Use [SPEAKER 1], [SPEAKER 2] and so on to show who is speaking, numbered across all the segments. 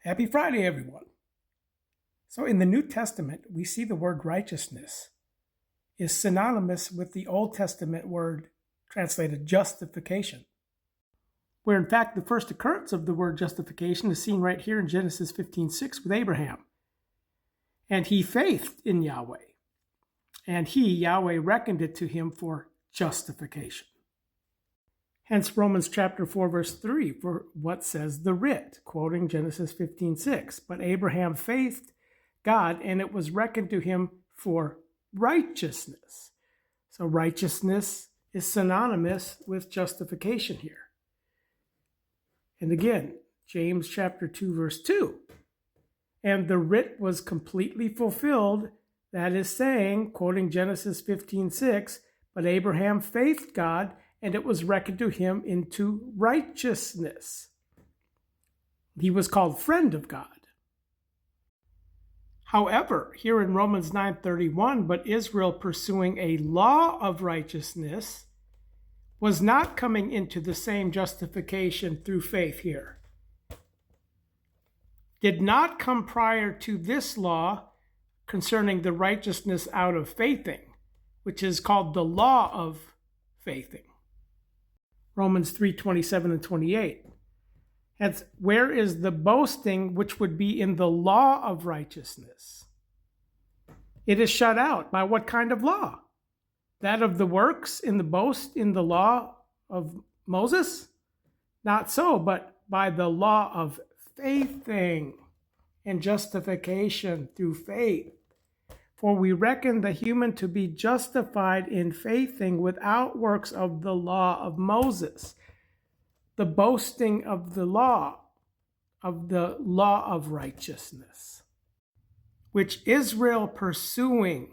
[SPEAKER 1] Happy Friday, everyone. So in the New Testament, we see the word righteousness is synonymous with the Old Testament word translated justification, where in fact the first occurrence of the word justification is seen right here in Genesis 15:6 with Abraham. And he faithed in Yahweh, and Yahweh, reckoned it to him for justification. Hence Romans chapter 4, verse 3, for what says the writ, quoting Genesis 15:6. But Abraham faithed God, and it was reckoned to him for righteousness. So righteousness is synonymous with justification here. And again, James chapter 2, verse 2. And the writ was completely fulfilled, that is saying, quoting Genesis 15:6, but Abraham faithed God, and it was reckoned to him into righteousness. He was called friend of God. However, here in Romans 9:31, but Israel pursuing a law of righteousness was not coming into the same justification through faith here. Did not come prior to this law concerning the righteousness out of faithing, which is called the law of faithing. Romans 3:27 and 28. That's where is the boasting which would be in the law of righteousness? It is shut out by what kind of law? That of the works in the boast in the law of Moses? Not so, but by the law of faithing and justification through faith. For we reckon the human to be justified in faithing without works of the law of Moses. The boasting of the law of righteousness, which Israel pursuing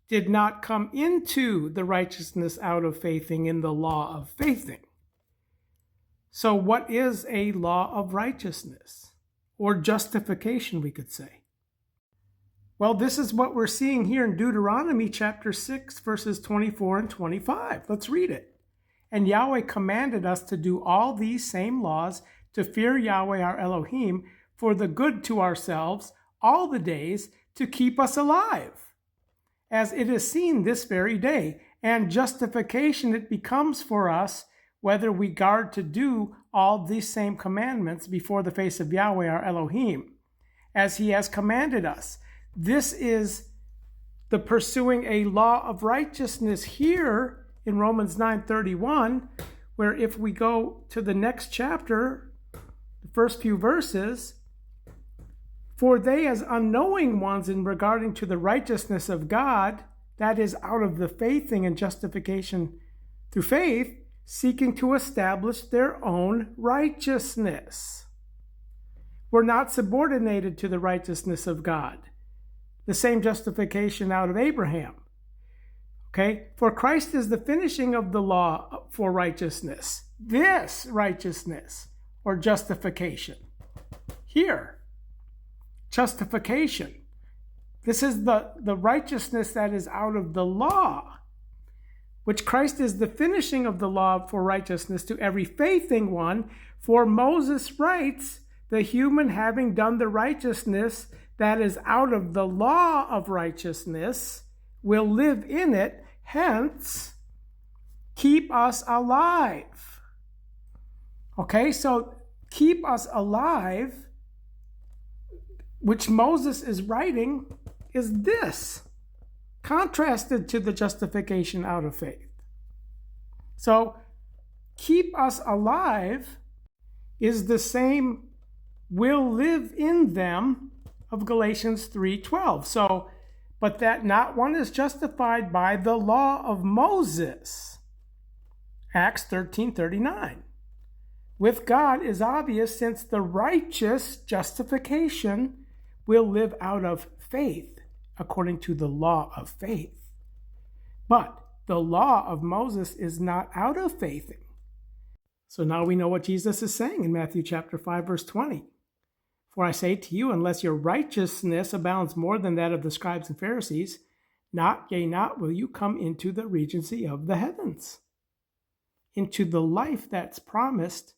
[SPEAKER 1] did not come into the righteousness out of faithing in the law of faithing. So what is a law of righteousness? Or justification, we could say. Well, this is what we're seeing here in Deuteronomy chapter 6, verses 24 and 25. Let's read it. And Yahweh commanded us to do all these same laws, to fear Yahweh our Elohim, for the good to ourselves all the days, to keep us alive, as it is seen this very day. And justification it becomes for us, whether we guard to do all these same commandments before the face of Yahweh our Elohim, as he has commanded us. This is the pursuing a law of righteousness here in Romans 9:31, where if we go to the next chapter, the first few verses, for they as unknowing ones in regarding to the righteousness of God, that is out of the faithing and justification through faith, seeking to establish their own righteousness, were not subordinated to the righteousness of God. The same justification out of Abraham. Okay, for Christ is the finishing of the law for righteousness. This righteousness or justification. Here, justification. This is the righteousness that is out of the law, which Christ is the finishing of the law for righteousness to every faithing one. For Moses writes, the human having done the righteousness that is out of the law of righteousness will live in it, hence keep us alive. Okay, so keep us alive, which Moses is writing, is this, contrasted to the justification out of faith. So keep us alive is the same will live in them of Galatians 3:12. So, but that not one is justified by the law of Moses. Acts 13:39. With God is obvious, since the righteous justification will live out of faith according to the law of faith. But the law of Moses is not out of faithing. So now we know what Jesus is saying in Matthew chapter 5, verse 20. For I say to you, unless your righteousness abounds more than that of the scribes and Pharisees, not will you come into the regency of the heavens, into the life that's promised,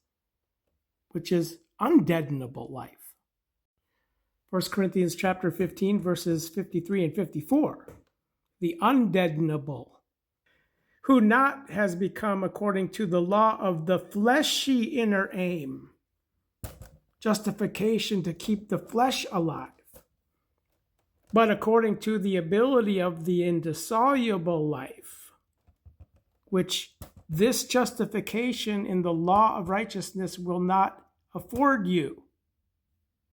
[SPEAKER 1] which is undeadenable life. 1 Corinthians chapter 15, verses 53 and 54. The undeadenable, who not has become according to the law of the fleshy inner aim, justification to keep the flesh alive, but according to the ability of the indissoluble life, which this justification in the law of righteousness will not afford you.